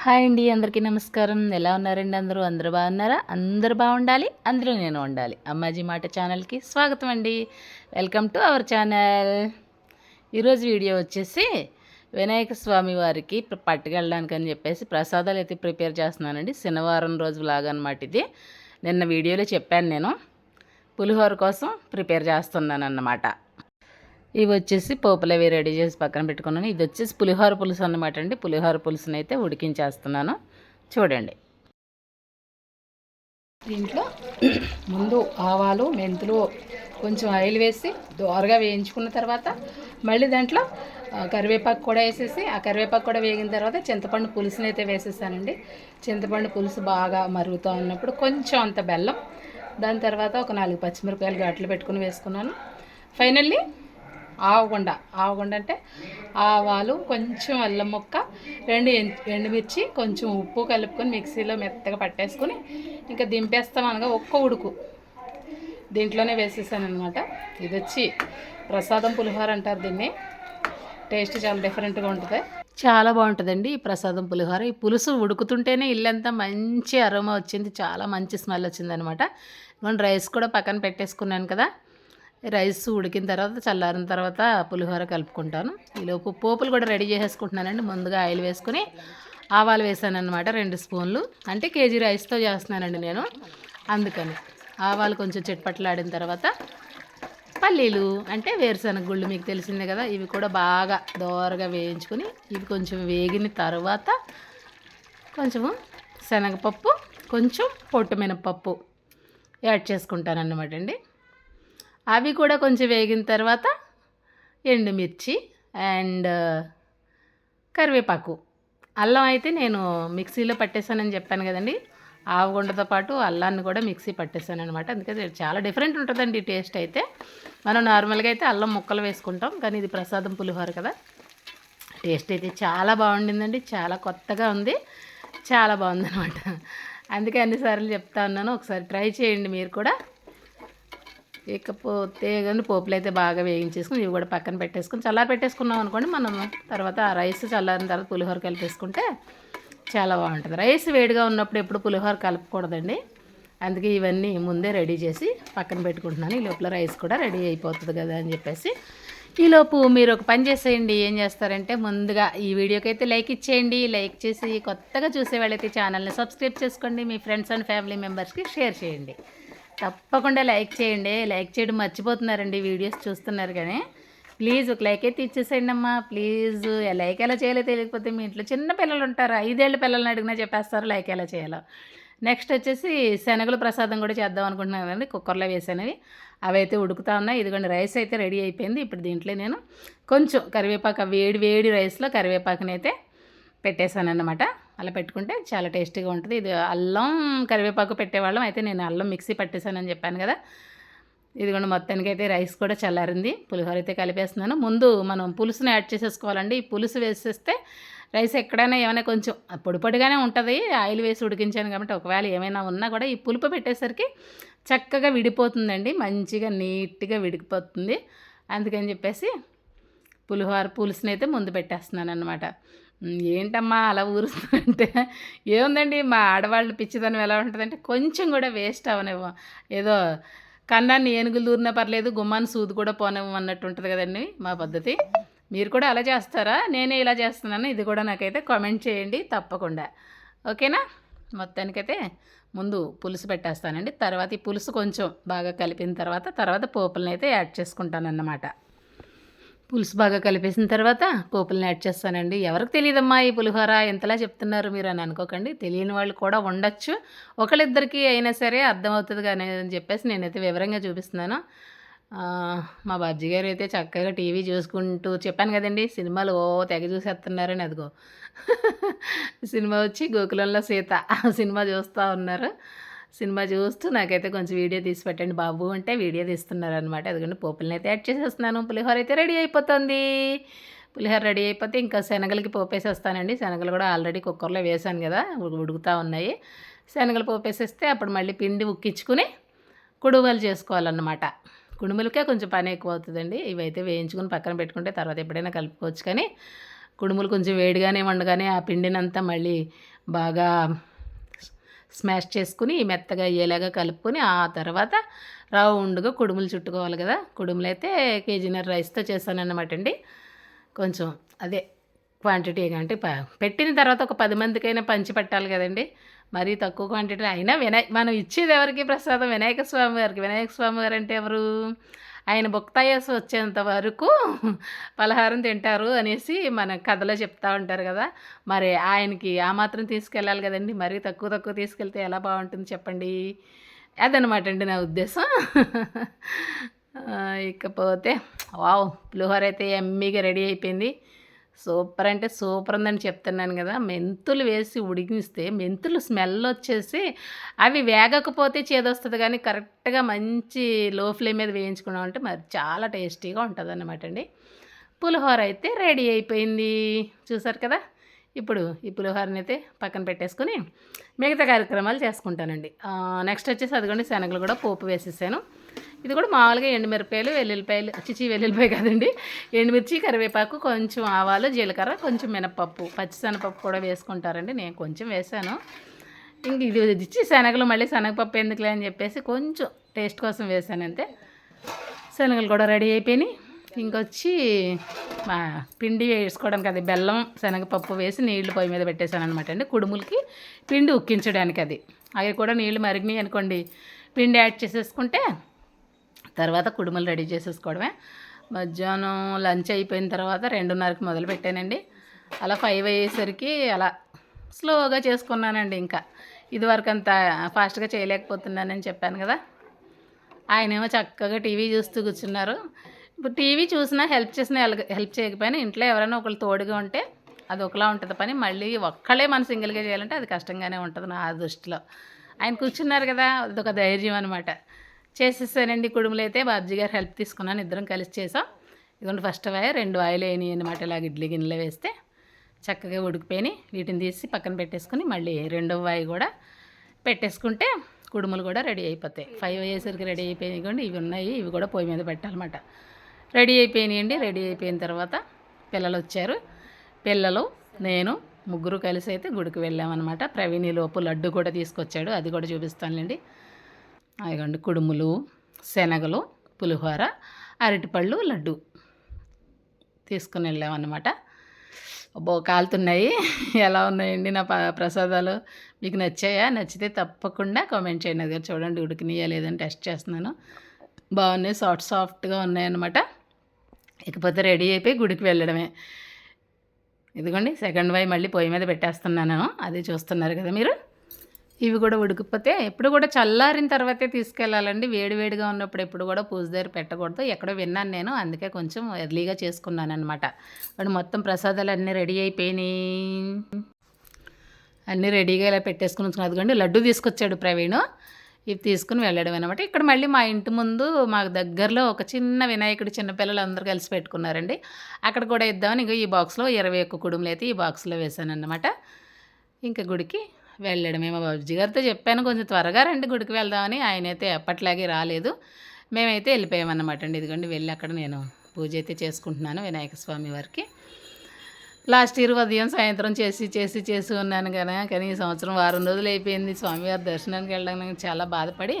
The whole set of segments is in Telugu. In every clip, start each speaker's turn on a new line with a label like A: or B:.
A: హాయ్ అండి, అందరికీ నమస్కారం. ఎలా ఉన్నారండి అందరూ? అందరూ బాగున్నారా? అందరూ బాగుండాలి, అందులో నేను ఉండాలి. అమ్మాజీ మాట ఛానల్కి స్వాగతం అండి. Welcome to our channel. ఈరోజు వీడియో వచ్చేసి వినాయక స్వామి వారికి పట్టుకెళ్ళడానికి అని చెప్పేసి ప్రసాదాలు అయితే ప్రిపేర్ చేస్తున్నానండి. శనివారం రోజు లాగనమాట ఇది. నిన్న వీడియోలో చెప్పాను నేను. పులిహోర కోసం ప్రిపేర్ చేస్తున్నాను అన్నమాట. ఇవి వచ్చేసి పోపులు అవి రెడీ చేసి పక్కన పెట్టుకున్నాను. ఇది వచ్చేసి పులిహోర పులుసు అన్నమాట అండి. పులిహోర పులుసుని అయితే ఉడికించేస్తున్నాను, చూడండి. దీంట్లో ముందు ఆవాలు, మెంతులు, కొంచెం ఆయిల్ వేసి దోరగా వేయించుకున్న తర్వాత మళ్ళీ దాంట్లో కరివేపాకు కూడా వేసేసి, ఆ కరివేపాకు కూడా వేగిన తర్వాత చింతపండు పులుసుని అయితే వేసేసానండి. చింతపండు పులుసు బాగా మరుగుతూ ఉన్నప్పుడు కొంచెం అంత బెల్లం, దాని తర్వాత ఒక 4 పచ్చిమిరపకాయలు ఘాట్లు పెట్టుకుని వేసుకున్నాను. ఫైనల్లీ ఆవగుండ అంటే ఆవాలు, కొంచెం అల్లం ముక్క, 2 ఎండుమిర్చి, కొంచెం ఉప్పు కలుపుకొని మిక్సీలో మెత్తగా పట్టేసుకుని ఇంకా దింపేస్తాం అనగా ఒక్క ఉడుకు దీంట్లోనే వేసేసాను అనమాట. ఇది వచ్చి ప్రసాదం పులిహోర అంటారు దీన్ని. టేస్ట్ చాలా డిఫరెంట్గా ఉంటుంది, చాలా బాగుంటుందండి ఈ ప్రసాదం పులిహోర. ఈ పులుసు ఉడుకుతుంటేనే ఇల్లంతా మంచి అరోమా వచ్చింది, చాలా మంచి స్మెల్ వచ్చిందనమాట. రైస్ కూడా పక్కన పెట్టేసుకున్నాను కదా. రైస్ ఉడికిన తర్వాత చల్లారిన తర్వాత పులిహోర కలుపుకుంటాను. ఈలోపు పోపులు కూడా రెడీ చేసేసుకుంటున్నానండి. ముందుగా ఆయిల్ వేసుకుని ఆవాలు వేసాను అనమాట, 2 స్పూన్లు. అంటే కేజీ రైస్తో చేస్తున్నానండి నేను, అందుకని. ఆవాలు కొంచెం చిట్పట్లాడిన తర్వాత పల్లీలు అంటే వేరుశనగ గుళ్ళు, మీకు తెలిసిందే కదా. ఇవి కూడా బాగా దోరగా వేయించుకుని ఇవి కొంచెం వేగిన తర్వాత కొంచెము శనగపప్పు, కొంచెం పొట్టు మినపప్పు యాడ్ చేసుకుంటాను అన్నమాట అండి. అవి కూడా కొంచెం వేగిన తర్వాత ఎండుమిర్చి అండ్ కరివేపాకు. అల్లం అయితే నేను మిక్సీలో పట్టేసానని చెప్పాను కదండి. ఆవగుండతో పాటు అల్లాన్ని కూడా మిక్సీ పట్టేసాను అనమాట. అందుకని చాలా డిఫరెంట్ ఉంటుందండి టేస్ట్ అయితే. మనం నార్మల్గా అయితే అల్లం ముక్కలు వేసుకుంటాం, కానీ ఇది ప్రసాదం పులిహోర కదా. టేస్ట్ అయితే చాలా బాగుండిందండి, చాలా కొత్తగా ఉంది, చాలా బాగుందనమాట. అందుకే అన్నిసార్లు చెప్తా ఉన్నాను, ఒకసారి ట్రై చేయండి మీరు కూడా. ఇకపోతే కానీ పోపులు అయితే బాగా వేయించేసుకుని ఇవి కూడా పక్కన పెట్టేసుకుని చల్లారి పెట్టేసుకున్నాం అనుకోండి. మనం తర్వాత ఆ రైస్ చల్లారిన తర్వాత పులిహోర కలిపేసుకుంటే చాలా బాగుంటుంది. రైస్ వేడిగా ఉన్నప్పుడు ఎప్పుడు పులిహోర కలపకూడదండి. అందుకే ఇవన్నీ ముందే రెడీ చేసి పక్కన పెట్టుకుంటున్నాను. ఈ లోపల రైస్ కూడా రెడీ అయిపోతుంది కదా అని చెప్పేసి. ఈలోపు మీరు ఒక పని చేసేయండి. ఏం చేస్తారంటే ముందుగా ఈ వీడియోకి అయితే లైక్ ఇచ్చేయండి. లైక్ చేసి కొత్తగా చూసే వాళ్ళైతే ఛానల్ని సబ్స్క్రైబ్ చేసుకోండి. మీ ఫ్రెండ్స్ అండ్ ఫ్యామిలీ మెంబర్స్కి షేర్ చేయండి. తప్పకుండా లైక్ చేయండి. లైక్ చేయడం మర్చిపోతున్నారండి, వీడియోస్ చూస్తున్నారు కానీ. ప్లీజ్ ఒక లైక్ అయితే ఇచ్చేసేయండి అమ్మా, ప్లీజ్. లైక్ ఎలా చేయాలో తెలియకపోతే మీ ఇంట్లో చిన్న పిల్లలు ఉంటారు, 5 ఏళ్ళ పిల్లల్ని అడిగినా చెప్పేస్తారు లైక్ ఎలా చేయాలో. నెక్స్ట్ వచ్చేసి శనగలు ప్రసాదం కూడా చేద్దాం అనుకుంటున్నాను కదండి. కుక్కర్లో వేసానవి, అవి అయితే ఉడుకుతా ఉన్నాయి. ఇదిగోండి రైస్ అయితే రెడీ అయిపోయింది. ఇప్పుడు దీంట్లో నేను కొంచెం కరివేపాకు, వేడి వేడి రైస్లో కరివేపాకుని అయితే పెట్టేశానన్నమాట. అలా పెట్టుకుంటే చాలా టేస్టీగా ఉంటుంది. ఇది అల్లం కరివేపాకు పెట్టేవాళ్ళం, అయితే నేను అల్లం మిక్సీ పట్టేశానని చెప్పాను కదా. ఇదిగోండి మొత్తానికైతే రైస్ కూడా చల్లారింది. పులిహోర అయితే కలిపేస్తున్నాను. ముందు మనం పులుసుని యాడ్ చేసేసుకోవాలండి. ఈ పులుసు వేసేస్తే రైస్ ఎక్కడైనా ఏమైనా కొంచెం పొడి పొడిగానే ఉంటుంది, ఆయిల్ వేసి ఉడికించాను కాబట్టి. ఒకవేళ ఏమైనా ఉన్నా కూడా ఈ పులుపు పెట్టేసరికి చక్కగా విడిపోతుందండి, మంచిగా నీట్గా విడిపోతుంది. అందుకని చెప్పేసి పులుసుని అయితే ముందు పెట్టేస్తున్నాను అనమాట. ఏంటమ్మా అలా ఊరుస్తుందంటే, ఏముందండి మా ఆడవాళ్ళు పిచ్చిదనం ఎలా ఉంటుందంటే కొంచెం కూడా వేస్ట్ అవనివ్వ. ఏదో కన్నాన్ని ఏనుగులు దూరినా పర్లేదు, గుమ్మాన్ని సూది కూడా పోనివ్వం అన్నట్టు ఉంటుంది కదండి మా పద్ధతి. మీరు కూడా అలా చేస్తారా? నేనే ఇలా చేస్తున్నాను, ఇది కూడా నాకైతే కామెంట్ చేయండి తప్పకుండా, ఓకేనా. మొత్తానికైతే ముందు పులుసు పెట్టేస్తానండి. తర్వాత ఈ పులుసు కొంచెం బాగా కలిపిన తర్వాత పోపులను అయితే యాడ్ చేసుకుంటానన్నమాట. పులుసు బాగా కలిపేసిన తర్వాత పోపులను యాడ్ చేస్తానండి. ఎవరికి తెలియదమ్మా ఈ పులిహోర ఎంతలా చెప్తున్నారు మీరు అని అనుకోకండి, తెలియని వాళ్ళు కూడా ఉండొచ్చు. ఒకళ్ళిద్దరికి అయినా సరే అర్థమవుతుంది కానీ అని చెప్పేసి నేనైతే వివరంగా చూపిస్తున్నాను. మా బాబ్జీ గారు అయితే చక్కగా టీవీ చూసుకుంటూ, చెప్పాను కదండి సినిమాలు తెగ చూసేస్తున్నారని, అదిగో సినిమా వచ్చి గోకులంలో సీత సినిమా చూస్తూ ఉన్నారు. సినిమా చూస్తూ నాకైతే కొంచెం వీడియో తీసి పెట్టండి బాబు అంటే వీడియో తీస్తున్నారనమాట. అదిగోండి పోపులను అయితే యాడ్ చేసేస్తున్నాను. పులిహోర అయితే రెడీ అయిపోతుంది. పులిహోర రెడీ అయిపోతే ఇంకా శనగలకి పోపేసేస్తానండి. శనగలు కూడా ఆల్రెడీ కుక్కర్లో వేసాను కదా, ఉడుకుతూ ఉన్నాయి. శనగలు పోపేసేస్తే అప్పుడు మళ్ళీ పిండి ఉక్కించుకుని కుడుములు చేసుకోవాలన్నమాట. కుడుములకే కొంచెం పని ఎక్కువ అవుతుందండి. ఇవైతే వేయించుకుని పక్కన పెట్టుకుంటే తర్వాత ఎప్పుడైనా కలుపుకోవచ్చు. కానీ కుడుములు కొంచెం వేడిగానే వండగానే ఆ పిండినంతా మళ్ళీ బాగా స్మాష్ చేసుకుని మెత్తగా అయ్యేలాగా కలుపుకొని ఆ తర్వాత రౌండ్గా కుడుములు చుట్టుకోవాలి కదా. కుడుములు అయితే కేజీన్నర రైస్తో చేశానన్నమాట అండి. కొంచెం అదే క్వాంటిటీ అంటే పెట్టిన తర్వాత ఒక 10 మందికైనా పంచి పెట్టాలి కదండి. మరీ తక్కువ క్వాంటిటీ అయినా మనం ఇచ్చేది ఎవరికి ప్రసాదం? వినాయక స్వామి వారికి. వినాయక స్వామి వారు అంటే ఎవరు? ఆయన భుక్తాయాస వచ్చేంత వరకు పలహారం తింటారు అనేసి మన కథలో చెప్తా ఉంటారు కదా. మరి ఆయనకి ఆ మాత్రం తీసుకెళ్ళాలి కదండి. మరీ తక్కువ తీసుకెళ్తే ఎలా బాగుంటుంది చెప్పండి. అదనమాట అండి నా ఉద్దేశం. ఇకపోతే వావ్, పులిహోర అయితే ఎమ్మీగా రెడీ అయిపోయింది. సూపర్ అంటే సూపర్ ఉందని చెప్తున్నాను కదా. మెంతులు వేసి ఉడికిస్తే మెంతులు స్మెల్ వచ్చేసి అవి వేగకపోతే చేదొస్తుంది, కానీ కరెక్ట్గా మంచి లో ఫ్లేమ్ మీద వేయించుకున్నామంటే మరి చాలా టేస్టీగా ఉంటుంది అన్నమాట అండి. పులిహోర అయితే రెడీ అయిపోయింది, చూసారు కదా. ఇప్పుడు ఈ పులిహోరని అయితే పక్కన పెట్టేసుకుని మిగతా కార్యక్రమాలు చేసుకుంటానండి. నెక్స్ట్ వచ్చేసి అదిగోండి శనగలు కూడా పోపు వేసేసాను. ఇది కూడా మామూలుగా ఎండుమిరపకాయలు, వెల్లుల్లిపాయ కాదండి, ఎండుమిర్చి, కరివేపాకు, కొంచెం ఆవాలు, జీలకర్ర, కొంచెం మినపప్పు, పచ్చిశనగపప్పు కూడా వేసుకుంటారండి. నేను కొంచెం వేసాను. ఇంక ఇది ఇచ్చి శనగలు మళ్ళీ శనగపప్పు ఎందుకులే అని చెప్పేసి కొంచెం టేస్ట్ కోసం వేసాను అంతే. శనగలు కూడా రెడీ అయిపోయినాయి. ఇంకొచ్చి మా పిండి వేసుకోవడానికి అది బెల్లం, శనగపప్పు వేసి నీళ్లు పొయ్యి మీద పెట్టేశాను అనమాట అండి. కుడుములకి పిండి ఉక్కించడానికి అవి కూడా నీళ్లు మరిగినాయి అనుకోండి, పిండి యాడ్ చేసేసుకుంటే తర్వాత కుడుములు రెడీ చేసేసుకోవడమే. మధ్యాహ్నం లంచ్ అయిపోయిన తర్వాత 2:30కి మొదలు పెట్టానండి. అలా 5 అయ్యేసరికి అలా స్లోగా చేసుకున్నానండి. ఇంకా ఇదివరకు అంత ఫాస్ట్గా చేయలేకపోతున్నానని చెప్పాను కదా. ఆయనేమో చక్కగా టీవీ చూస్తూ కూర్చున్నారు. ఇప్పుడు టీవీ చూసినా హెల్ప్ చేయకపోయినా ఇంట్లో ఎవరైనా ఒకళ్ళు తోడుగా ఉంటే అది ఒకలా ఉంటుంది పని. మళ్ళీ ఒక్కళ్ళే మన సింగిల్గా చేయాలంటే అది కష్టంగానే ఉంటుంది నా దృష్టిలో. ఆయన కూర్చున్నారు కదా, అదొక ధైర్యం అనమాట. చేసేసానండి కుడుములు అయితే. బాబ్జీ గారు హెల్ప్ తీసుకున్నాను, ఇద్దరం కలిసి చేసాం. ఇదిగోండి ఫస్ట్ 2 ఆయిల్ అయినాయి అనమాట. ఇలాగ ఇడ్లీ గిన్నెలో వేస్తే చక్కగా ఉడికిపోయినాయి. వీటిని తీసి పక్కన పెట్టేసుకుని మళ్ళీ 2వ వాయి కూడా పెట్టేసుకుంటే కుడుములు కూడా రెడీ అయిపోతాయి. 5 అయ్యేసరికి రెడీ అయిపోయినాయి. ఇవ్వండి ఇవి ఉన్నాయి, ఇవి కూడా పొయ్యి మీద పెట్టాలన్నమాట. రెడీ అయిపోయినాయండి. రెడీ అయిపోయిన తర్వాత పిల్లలు వచ్చారు. పిల్లలు, నేను ముగ్గురు కలిసి అయితే గుడికి వెళ్ళామన్నమాట. ప్రవీణ్ లోపు లడ్డు కూడా తీసుకొచ్చాడు, అది కూడా చూపిస్తానులేండి. అదిగోండి కుడుములు, శనగలు, పులిహోర, అరటిపళ్ళు, లడ్డు తీసుకుని వెళ్ళామన్నమాట. అబ్బో కాలుతున్నాయి. ఎలా ఉన్నాయండి నా ప్రసాదాలు? మీకు నచ్చాయా? నచ్చితే తప్పకుండా కామెంట్ చేయండి. అది చూడండి ఉడికినాయా లేదని టెస్ట్ చేస్తున్నాను. బాగున్నాయి, సాఫ్ట్గా ఉన్నాయన్నమాట. ఇకపోతే రెడీ అయిపోయి గుడికి వెళ్ళడమే. ఇదిగోండి సెకండ్ వాయి మళ్ళీ పొయ్యి మీద పెట్టేస్తున్నాను, అది చూస్తున్నారు కదా మీరు. ఇవి కూడా ఉడికిపోతే ఎప్పుడు కూడా చల్లారిన తర్వాతే తీసుకెళ్ళాలండి. వేడివేడిగా ఉన్నప్పుడు ఎప్పుడు కూడా పూజ దగ్గర పెట్టకూడదు. ఎక్కడో విన్నాను నేను, అందుకే కొంచెం ఎర్లీగా చేసుకున్నాను అనమాట. వాడు మొత్తం ప్రసాదాలు అన్నీ రెడీ అయిపోయినాయి. అన్నీ రెడీగా ఇలా పెట్టేసుకుని ఉంచుకుని అదిగోండి లడ్డు తీసుకొచ్చాడు ప్రవీణ్. ఇవి తీసుకుని వెళ్ళడం అనమాట. ఇక్కడ మళ్ళీ మా ఇంటి ముందు మాకు దగ్గరలో ఒక చిన్న వినాయకుడు చిన్నపిల్లలు అందరూ కలిసి పెట్టుకున్నారండి. అక్కడ కూడా ఇద్దామని ఇంకో ఈ బాక్స్లో 21 కుడుములు అయితే ఈ బాక్స్లో వేసాను అన్నమాట. ఇంకా గుడికి వెళ్ళడమే. మా బాబుజీ గారితో చెప్పాను కొంచెం త్వరగా రండి గుడికి వెళ్దామని. ఆయన అయితే ఎప్పట్లాగే రాలేదు. మేమైతే వెళ్ళిపోయామన్నమాట అండి. ఇదిగోండి వెళ్ళి అక్కడ నేను పూజ అయితే చేసుకుంటున్నాను వినాయక స్వామి వారికి. లాస్ట్ ఇయర్ ఉదయం సాయంత్రం చేసి ఉన్నాను కదా. కానీ ఈ సంవత్సరం వారం రోజులు అయిపోయింది. స్వామివారి దర్శనానికి వెళ్ళడానికి చాలా బాధపడి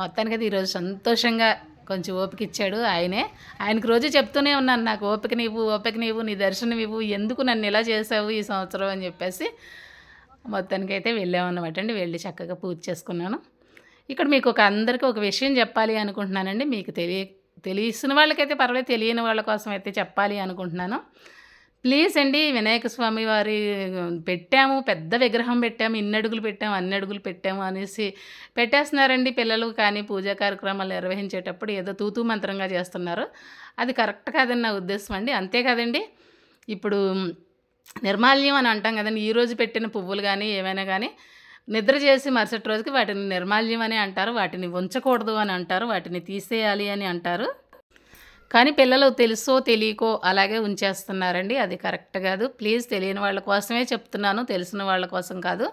A: మొత్తానికి అయితే ఈరోజు సంతోషంగా కొంచెం ఓపిక ఇచ్చాడు ఆయనే. ఆయనకు రోజు చెప్తూనే ఉన్నాను, నాకు ఓపిక నీవు, నీ దర్శనం ఇవ్వు, ఎందుకు నన్ను ఇలా చేసావు ఈ సంవత్సరం అని చెప్పేసి. మొత్తానికి అయితే వెళ్ళామన్నమాట అండి. వెళ్ళి చక్కగా పూజ చేసుకున్నాను. ఇక్కడ మీకు అందరికీ ఒక విషయం చెప్పాలి అనుకుంటున్నానండి. మీకు తెలిసిన వాళ్ళకైతే పర్వాలేదు, తెలియని వాళ్ళ కోసం అయితే చెప్పాలి అనుకుంటున్నాను. ప్లీజ్ అండి, వినాయక స్వామి వారి పెట్టాము, పెద్ద విగ్రహం పెట్టాము, ఇన్ని అడుగులు పెట్టాము అనేసి పెట్టేస్తున్నారండి పిల్లలు. కానీ పూజా కార్యక్రమాలు నిర్వహించేటప్పుడు ఏదో తూతూ మంత్రంగా చేస్తున్నారు. అది కరెక్ట్ కాదని నా ఉద్దేశం అండి. అంతే కదండి, ఇప్పుడు నిర్మాల్యం అని అంటాం కదండి. ఈరోజు పెట్టిన పువ్వులు కానీ ఏమైనా కానీ నిద్ర చేసి మరుసటి రోజుకి వాటిని నిర్మాల్యం అని అంటారు, వాటిని ఉంచకూడదు అని అంటారు, వాటిని తీసేయాలి అని అంటారు. కానీ పిల్లలు తెలుసో తెలియకో అలాగే ఉంచేస్తున్నారండి. అది కరెక్ట్ కాదు. ప్లీజ్, తెలియని వాళ్ళ కోసమే చెప్తున్నాను, తెలిసిన వాళ్ళ కోసం కాదు.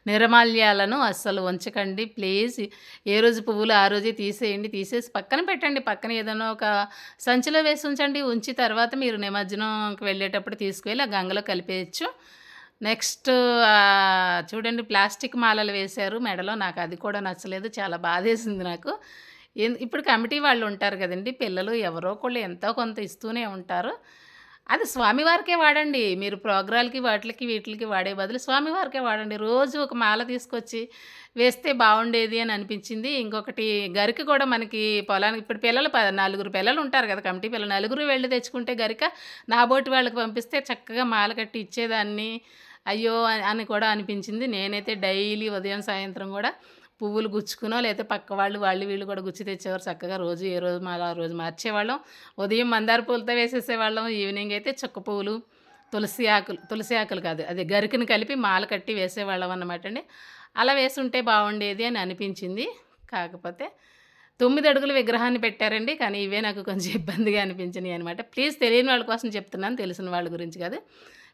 A: నిర్మాల్యాలను అస్సలు ఉంచకండి ప్లీజ్. ఏ రోజు పువ్వులు ఆ రోజే తీసేయండి. తీసేసి పక్కన పెట్టండి. పక్కన ఏదైనా ఒక సంచిలో వేసి ఉంచండి. ఉంచి తర్వాత మీరు నిమజ్జనంకి వెళ్ళేటప్పుడు తీసుకువెళ్ళి ఆ గంగలో కలిపేయచ్చు. నెక్స్ట్ చూడండి ప్లాస్టిక్ మాలలు వేశారు మెడలో. నాకు అది కూడా నచ్చలేదు. చాలా బాధేసింది నాకు. ఇప్పుడు కమిటీ వాళ్ళు ఉంటారు కదండీ! పిల్లలు ఎవరో ఒకళ్ళు ఎంతో కొంత ఇస్తూనే ఉంటారు. అది స్వామివారికే వాడండి. మీరు ప్రోగ్రాలకి వాటిలకి వీటిలకి వాడే బదులు స్వామివారికే వాడండి. రోజు ఒక మాల తీసుకొచ్చి వేస్తే బావుండేది అని అనిపించింది. ఇంకొకటి గరిక కూడా మనకి పొలానికి ఇప్పుడు పిల్లలు నలుగురు పిల్లలు ఉంటారు కదా! కమిటీ పిల్లలు. నలుగురు వెళ్లి తెచ్చుకుంటే గరిక నాబోటి వాళ్ళకి పంపిస్తే చక్కగా మాల కట్టి ఇచ్చేదాన్ని. అయ్యో! అని కూడా అనిపించింది. నేనైతే డైలీ ఉదయం, సాయంత్రం కూడా పువ్వులు గుచ్చుకునో లేతే పక్క వాళ్ళు వీళ్ళు కూడా గుచ్చి తెచ్చేవారు. చక్కగా రోజు ఏ రోజు మాల ఆ రోజు మార్చేవాళ్ళం. ఉదయం మందార పూలతో వేసేసేవాళ్ళం. ఈవినింగ్ అయితే చుక్క పువ్వులు, తులసి ఆకులు కాదు. అదే గరికని కలిపి మాల కట్టి వేసేవాళ్ళం అన్నమాట అండి. అలా వేసుంటే బావుండేది అని అనిపించింది. కాకపోతే 9 అడుగుల విగ్రహాన్ని పెట్టారండి. కానీ ఇవే నాకు కొంచెం ఇబ్బందిగా అనిపించినియి అనమాట. ప్లీజ్ తెలియని వాళ్ళ కోసం చెప్తున్నాను. తెలిసిన వాళ్ళ గురించి కాదు.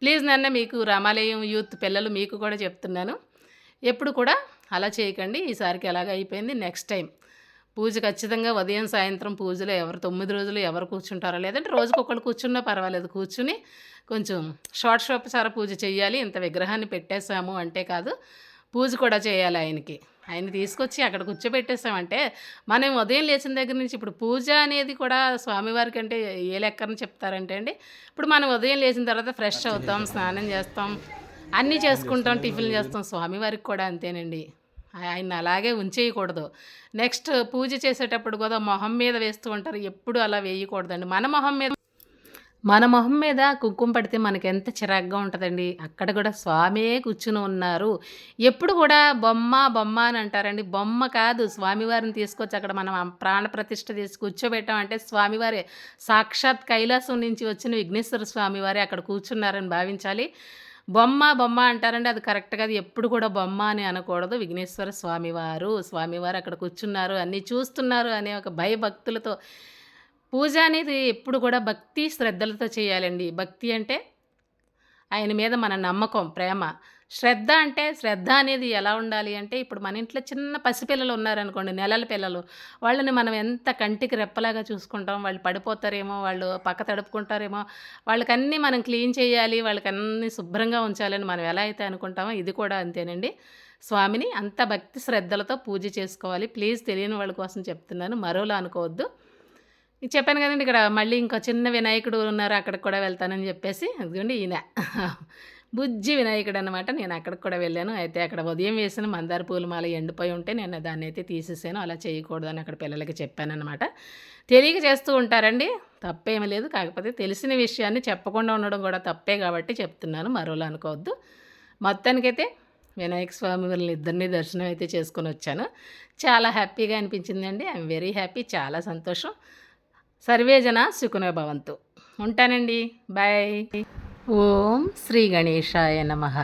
A: ప్లీజ్ నాన్న మీకు రామాలయం యూత్ పిల్లలు మీకు కూడా చెప్తున్నాను. ఎప్పుడు కూడా అలా చేయకండి. ఈసారికి అలాగ అయిపోయింది. నెక్స్ట్ టైం పూజ ఖచ్చితంగా ఉదయం, సాయంత్రం పూజలో ఎవరు 9 రోజులు ఎవరు కూర్చుంటారో లేదంటే రోజుకొకళ్ళు కూర్చున్నా పర్వాలేదు. కూర్చుని కొంచెం షోడశోపచార పూజ చెయ్యాలి. ఇంత విగ్రహాన్ని పెట్టేసాము అంటే కాదు. పూజ కూడా చేయాలి ఆయనకి. ఆయన్ని తీసుకొచ్చి అక్కడ కూర్చోబెట్టేసామంటే మనం ఉదయం లేచిన దగ్గర నుంచి ఇప్పుడు పూజ అనేది కూడా స్వామివారికి అంటే ఏ లెక్కన చెప్తారంటే అండి, ఇప్పుడు మనం ఉదయం లేచిన తర్వాత ఫ్రెష్ అవుతాం, స్నానం చేస్తాం, అన్నీ చేసుకుంటాం, టిఫిన్లు చేస్తాం. స్వామివారికి కూడా అంతేనండి. ఆయన్ని అలాగే ఉంచేయకూడదు. నెక్స్ట్ పూజ చేసేటప్పుడు కూడా మొహం మీద వేస్తూ ఉంటారు. ఎప్పుడు అలా వేయకూడదండి. మన మొహం మీద కుంకుమ పడితే మనకెంత చిరాకుగా ఉంటదండి. అక్కడ కూడా స్వామే కూర్చుని ఉన్నారు. ఎప్పుడు కూడా బొమ్మ అని అంటారండి. బొమ్మ కాదు, స్వామివారిని తీసుకొచ్చి అక్కడ మనం ప్రాణ ప్రతిష్ఠ చేసి కూర్చోబెట్టామంటే స్వామివారే. సాక్షాత్ కైలాసం నుంచి వచ్చిన విఘ్నేశ్వర స్వామివారే అక్కడ కూర్చున్నారని భావించాలి. బొమ్మ అంటారండి. అది కరెక్ట్ కాదు. ఎప్పుడు కూడా బొమ్మ అని అనకూడదు. విఘ్నేశ్వర స్వామివారు అక్కడ కూర్చున్నారు, అన్నీ చూస్తున్నారు అనే ఒక భయభక్తులతో పూజ అనేది ఎప్పుడు కూడా భక్తి శ్రద్ధలతో చేయాలండి. భక్తి అంటే ఆయన మీద మన నమ్మకం, ప్రేమ. శ్రద్ధ అనేది ఎలా ఉండాలి అంటే, ఇప్పుడు మన ఇంట్లో చిన్న పసిపిల్లలు ఉన్నారనుకోండి, నెలల పిల్లలు. వాళ్ళని మనం ఎంత కంటికి రెప్పలాగా చూసుకుంటాం. వాళ్ళు పడిపోతారేమో, వాళ్ళు పక్క తడుపుకుంటారేమో, వాళ్ళకన్నీ మనం క్లీన్ చేయాలి, వాళ్ళకన్నీ శుభ్రంగా ఉంచాలని మనం ఎలా అయితే అనుకుంటామో ఇది కూడా అంతేనండి. స్వామిని అంత భక్తి శ్రద్ధలతో పూజ చేసుకోవాలి. ప్లీజ్ తెలియని వాళ్ళ కోసం చెప్తున్నాను, మరోలా అనుకోవద్దు. చెప్పాను కదండి, ఇక్కడ మళ్ళీ ఇంకో చిన్న వినాయకుడు ఉన్నారు, అక్కడికి కూడా వెళ్తానని చెప్పేసి. అదిగోండి ఈయన బుజ్జి వినాయకుడు అనమాట. నేను అక్కడికి కూడా వెళ్ళాను. అయితే అక్కడ ఉదయం వేసిన మందార పూల మాల ఎండిపోయి ఉంటే నేను దాన్ని అయితే తీసేసాను. అలా చేయకూడదని అక్కడ పిల్లలకి చెప్పానన్నమాట. తెలియక చేస్తూ ఉంటారండి, తప్పేమీ లేదు. కాకపోతే తెలిసిన విషయాన్ని చెప్పకుండా ఉండడం కూడా తప్పే కాబట్టి చెప్తున్నాను, మరోలా అనుకోవద్దు. మొత్తానికైతే వినాయక స్వామి వాళ్ళని ఇద్దరిని దర్శనం అయితే చేసుకొని వచ్చాను. చాలా హ్యాపీగా అనిపించిందండి. I'm very happy. చాలా సంతోషం. సర్వే జన సుఖినో భవంతు. ఉంటానండి. బాయ్. ఓం శ్రీ గణేశాయ నమః.